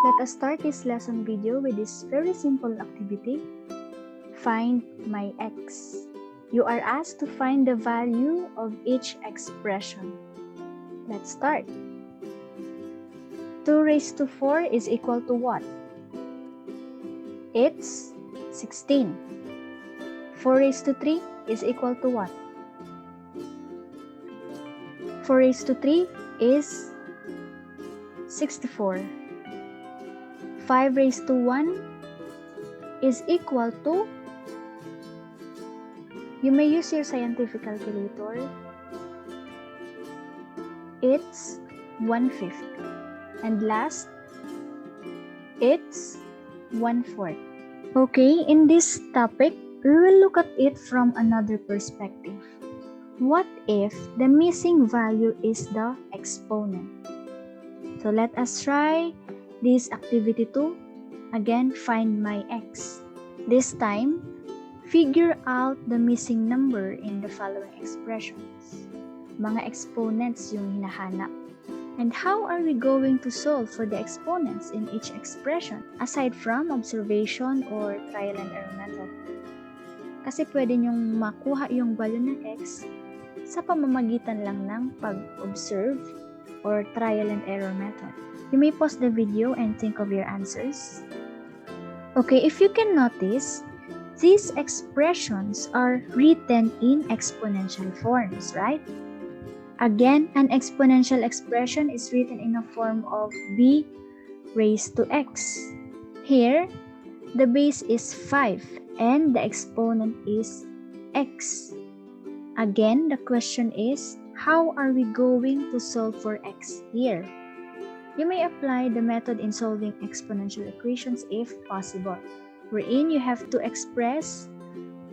Let us start this lesson video with this very simple activity. Find my x. You are asked to find the value of each expression. Let's start. 2 raised to 4 is equal to what? It's 16. 4 raised to 3 is equal to what? 4 raised to 3 is 64. 5 raised to 1 is equal to, you may use your scientific calculator, it's 1/5. And last, it's 1/4. Okay, in this topic, we will look at it from another perspective. What if the missing value is the exponent? So let us try this activity 2. Again, find my x. This time, figure out the missing number in the following expressions. Mga exponents yung hinahanap. And how are we going to solve for the exponents in each expression aside from observation or trial and error method? Kasi pwede nyong makuha yung value ng x sa pamamagitan lang ng pag-observe or trial and error method. You may pause the video and think of your answers. Okay, if you can notice, these expressions are written in exponential forms, right? Again, an exponential expression is written in a form of b raised to x. Here, the base is 5 and the exponent is x. Again, the question is, how are we going to solve for x here? You may apply the method in solving exponential equations if possible, wherein you have to express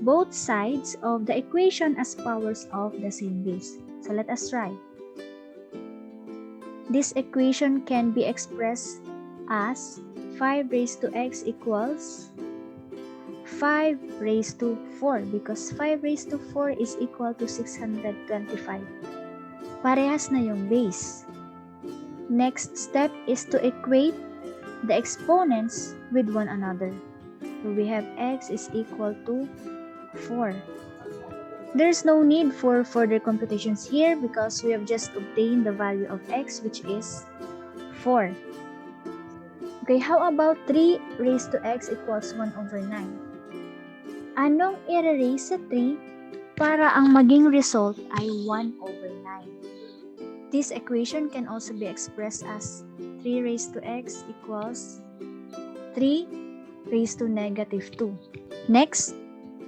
both sides of the equation as powers of the same base. So let us try. This equation can be expressed as 5 raised to x equals 5 raised to 4 because 5 raised to 4 is equal to 625. Parehas na yung base. Next step is to equate the exponents with one another. So we have x is equal to 4. There's no need for further computations here because we have just obtained the value of x, which is 4. Okay, how about 3 raised to x equals 1/9? Anong i-raise sa 3 para ang maging result ay 1/9? This equation can also be expressed as 3 raised to x equals 3 raised to -2. Next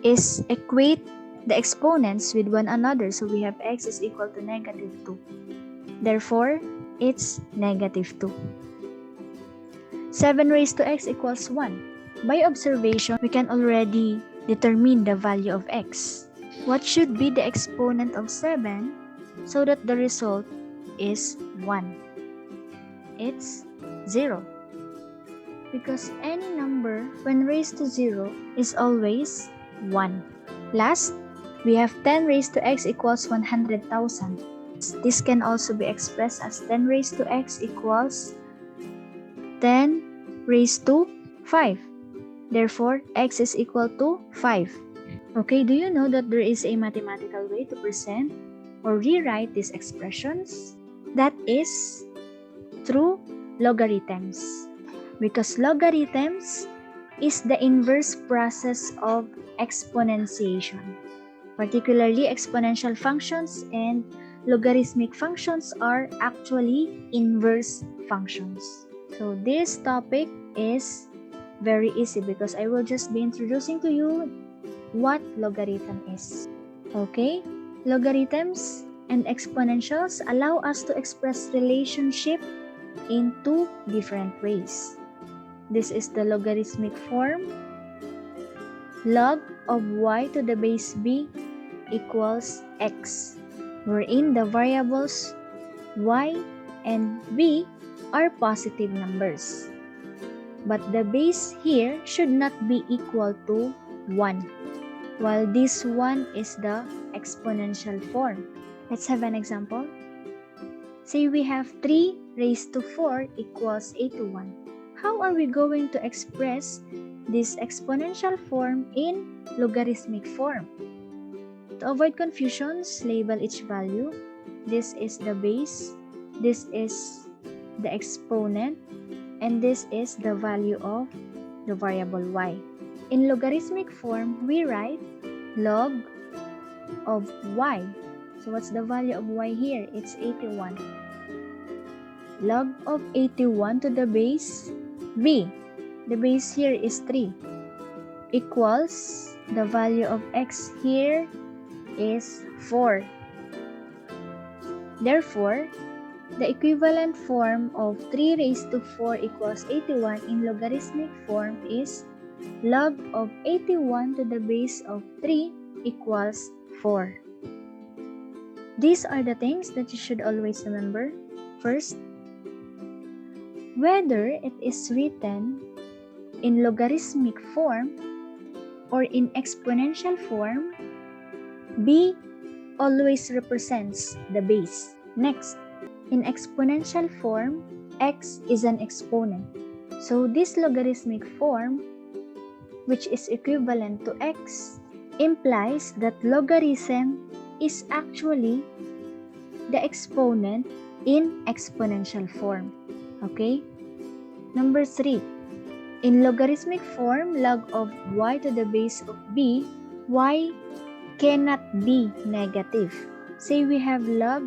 is equate the exponents with one another. So we have x is equal to -2. Therefore, it's -2. 7 raised to x equals 1. By observation, we can already determine the value of x. What should be the exponent of 7 so that the result is 1? It's 0. Because any number when raised to 0 is always 1. Last, we have 10 raised to x equals 100,000. This can also be expressed as 10 raised to x equals 10 raised to 5. Therefore, x is equal to 5. Okay, do you know that there is a mathematical way to present or rewrite these expressions? That is through logarithms. Because logarithms is the inverse process of exponentiation. Particularly, exponential functions and logarithmic functions are actually inverse functions. So this topic is very easy because I will just be introducing to you what logarithm is. Okay? Logarithms and exponentials allow us to express relationship in 2 different ways. This is the logarithmic form. Log of y to the base b equals x, wherein the variables y and b are positive numbers. But the base here should not be equal to 1, while this one is the exponential form. Let's have an example. Say we have 3 raised to 4 equals 81. how are we going to express this exponential form in logarithmic form? To avoid confusions, label each value. This is the base, this is the exponent, and this is the value of the variable y. In logarithmic form, we write log of y. So what's the value of y here? It's 81. Log of 81 to the base b. The base here is 3 equals the value of x here is 4. Therefore, the equivalent form of 3 raised to 4 equals 81 in logarithmic form is log of 81 to the base of 3 equals 4. These are the things that you should always remember. First, whether it is written in logarithmic form or in exponential form, b always represents the base. Next, in exponential form, x is an exponent. So this logarithmic form, which is equivalent to x, implies that logarithm is actually the exponent in exponential form. Okay? Number 3. In logarithmic form, log of y to the base of b, y cannot be negative. Say we have log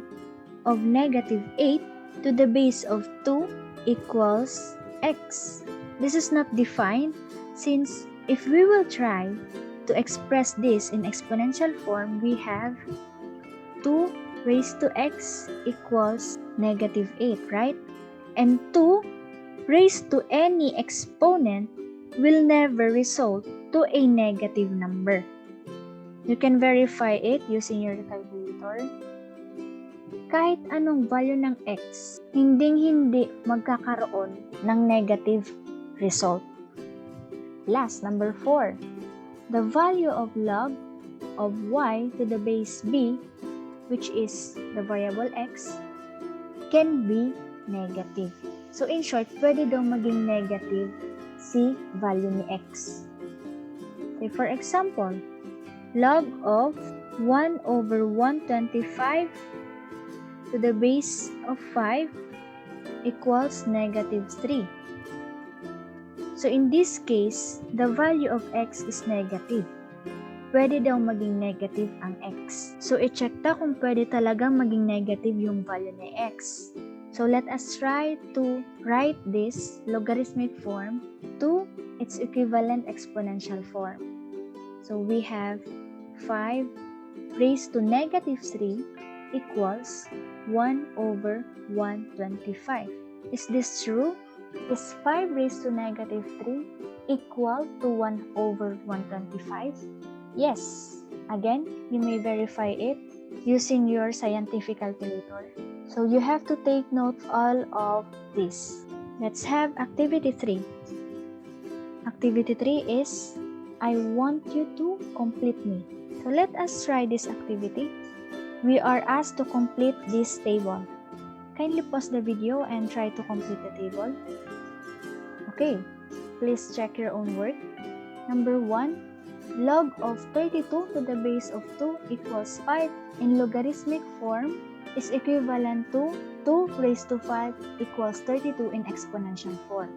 of negative 8 to the base of 2 equals x. This is not defined since if we will try to express this in exponential form, we have 2 raised to x equals negative 8, right? And 2 raised to any exponent will never result to a negative number. You can verify it using your calculator. Kahit anong value ng x, hindi magkakaroon ng negative result. Last, number 4. The value of log of y to the base b, which is the variable x, can be negative. So in short, pwede daw maging negative si value ni x. Say for example, log of 1 over 125 to the base of 5 equals negative 3. So in this case, the value of x is negative. Pwede daw maging negative ang x. So i-check ta kung pwede talagang maging negative yung value ni x. So let us try to write this logarithmic form to its equivalent exponential form. So we have 5 raised to negative 3 equals 1 over 125. Is this true? Is 5 raised to negative 3 equal to 1 over 125? Yes. Again, you may verify it using your scientific calculator. So you have to take note of all of this. Let's have activity 3. Activity 3 is, I want you to complete me. So let us try this activity. We are asked to complete this table. Kindly pause the video and try to complete the table. Okay, please check your own work. Number 1, log of 32 to the base of 2 equals 5 in logarithmic form is equivalent to 2 raised to 5 equals 32 in exponential form.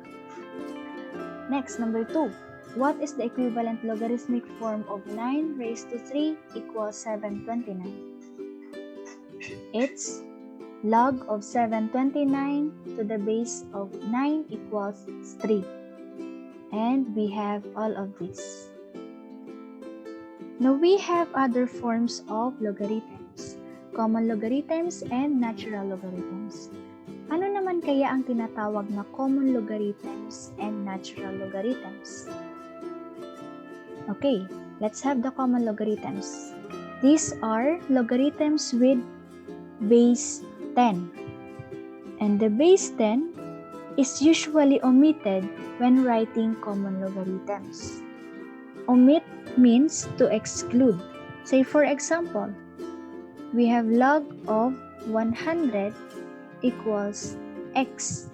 Next, number 2. What is the equivalent logarithmic form of 9 raised to 3 equals 729? It's log of 729 to the base of 9 equals 3. And we have all of this. Now we have other forms of logarithms, common logarithms and natural logarithms. Ano naman kaya ang tinatawag na common logarithms and natural logarithms? Okay, let's have the common logarithms. These are logarithms with base 10. And the base 10 is usually omitted when writing common logarithms. Omit means to exclude. Say for example, we have log of 100 equals x.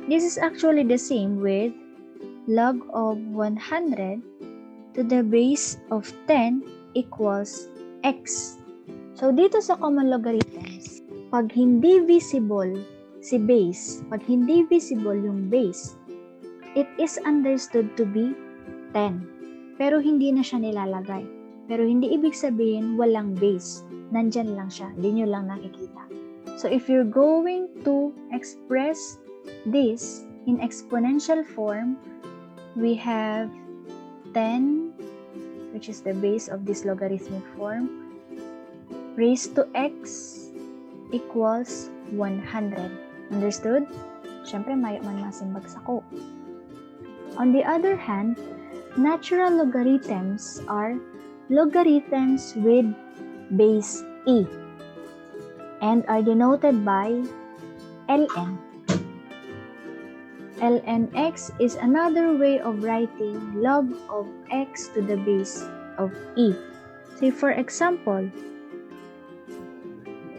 This is actually the same with log of 100 to the base of 10 equals x. So, dito sa common logarithms, pag hindi visible si base, pag hindi visible yung base, it is understood to be 10. Pero hindi na siya nilalagay. Pero hindi ibig sabihin walang base. Nandyan lang siya. Hindi nyo lang nakikita. So, if you're going to express this in exponential form, we have 10, which is the base of this logarithmic form, raised to x equals 100. Understood? Siyempre, mayo man masimbag sa ko. On the other hand, natural logarithms are logarithms with base e and are denoted by ln. lnx is another way of writing log of x to the base of e. So, for example,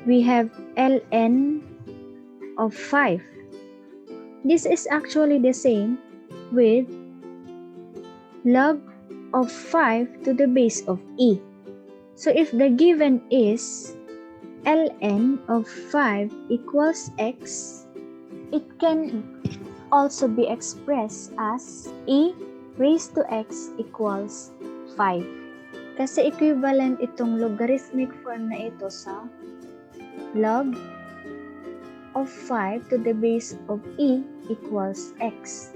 we have ln of 5. This is actually the same with log of 5 to the base of e. So, if the given is ln of 5 equals x, it can also be expressed as e raised to x equals 5. Kasi equivalent itong logarithmic form na ito sa log of 5 to the base of e equals x.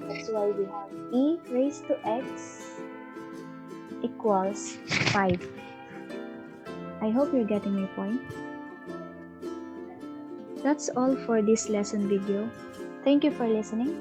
That's why we have e raised to x equals 5. I hope you're getting my point. That's all for this lesson video. Thank you for listening.